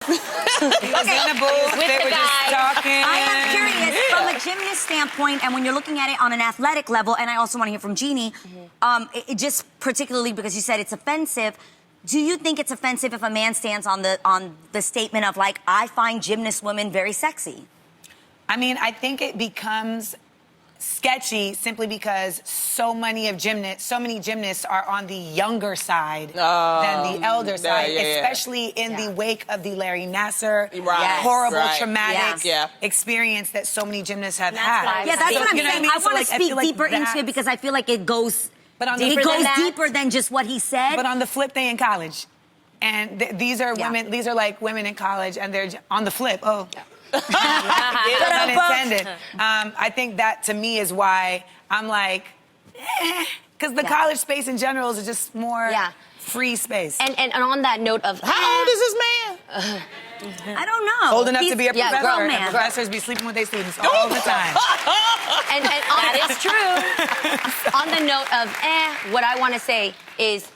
He was in the booth. With They the were just guy. talking. I am curious, from a gymnast standpoint, and when you're looking at it on an athletic level, and I also want to hear from Jeannie, it just particularly because you said it's offensive, do you think it's offensive if a man stands on the statement of, like, I find gymnast women very sexy? I mean, I think it becomes sketchy simply because so many gymnasts are on the younger side than the elder side, especially in the wake of the Larry Nassar horrible, traumatic experience that so many gymnasts have had. Yeah, that's what I'm saying. I want to speak deeper into into it because I feel like it goes deeper than just what he said. But on the flip, they in college. And these are women, these are like women in college, and they're on the flip. Unintended. I think that to me is why I'm like, because the college space in general is just more free space. And on that note of how old is this man? I don't know. Old enough to be a professor. Grown man. And professors be sleeping with their students all the time. and that is true. On the note of what I want to say is,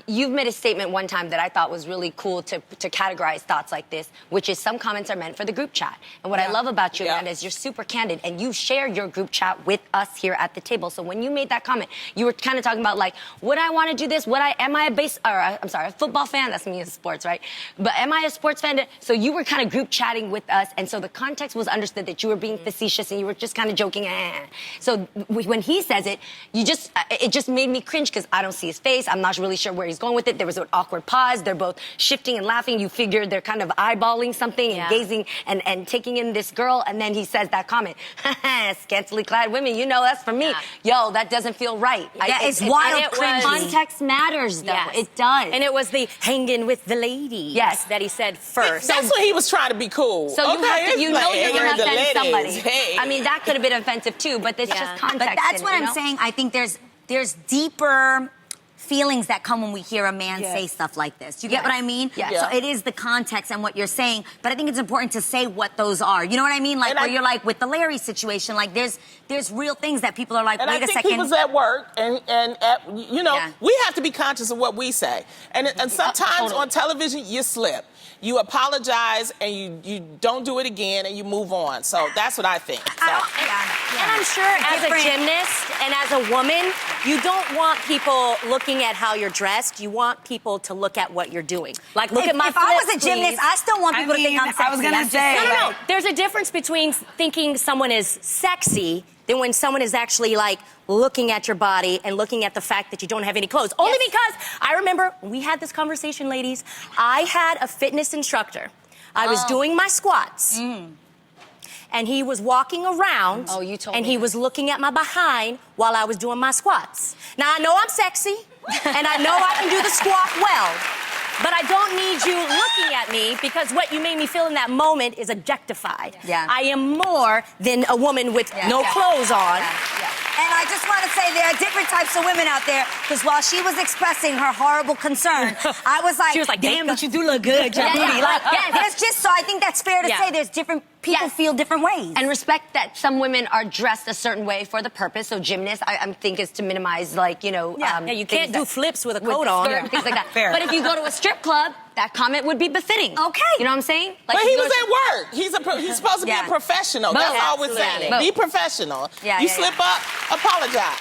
you've made a statement one time that I thought was really cool to categorize thoughts like this, which is some comments are meant for the group chat. And what I love about you, Amanda, is you're super candid, and you share your group chat with us here at the table. So when you made that comment, you were kind of talking about, like, would I want to do this? Am I a football fan? That's me in sports, right? But am I a sports fan? So you were kind of group chatting with us, and so the context was understood that you were being facetious and you were just kind of joking. So when he says it, it just made me cringe because I don't see his face. I'm not really sure where he's going with it. There was an awkward pause. They're both shifting and laughing. You figure they're kind of eyeballing something and gazing and taking in this girl. And then he says that comment, scantily clad women, you know, that's for me. Yo, that doesn't feel right. It's wild cringy. Context matters, though. It does. And it was the hanging with the ladies that he said first. That's what he was trying to be cool. So you know you're going to offend somebody. Hey. I mean, that could have been offensive, too, but it's just context. But that's what I'm saying. I think there's deeper feelings that come when we hear a man say stuff like this. Do you get what I mean? So it is the context and what you're saying, but I think it's important to say what those are. You know what I mean? Like, where you're like, with the Larry situation, like, there's real things that people are like, wait a second. And I think he was at work, and you know, we have to be conscious of what we say. And sometimes on television, you slip. You apologize, and you don't do it again, and you move on. So that's what I think. So. And I'm sure as a gymnast and as a woman, you don't want people looking at how you're dressed. You want people to look at what you're doing. Like, look at my If I was a gymnast, I still want people to think I'm sexy. I was going to say. No. There's a difference between thinking someone is sexy than when someone is actually, like, looking at your body and looking at the fact that you don't have any clothes. Only because I remember we had this conversation, ladies. I had a fitness instructor. I was doing my squats. And he was walking around. Oh, you told and me. he was looking at my behind while I was doing my squats. Now, I know I'm sexy, and I know I can do the squat well. But I don't need you looking at me because what you made me feel in that moment is objectified. I am more than a woman with no clothes on. And I just want to say there are different types of women out there, because while she was expressing her horrible concern, I was like, She was like, damn, but you do look good, your booty. Like, there's just, so I think that's fair to say there's different people feel different ways. And respect that some women are dressed a certain way for the purpose. So gymnasts, I think, is to minimize, like, you know... you can't do flips with a coat on. Things like that. But if you go to a strip club, that comment would be befitting. Okay. You know what I'm saying? Like, But he was at work. He's supposed to be a professional. That's all we're saying. Be professional. You slip up, apologize.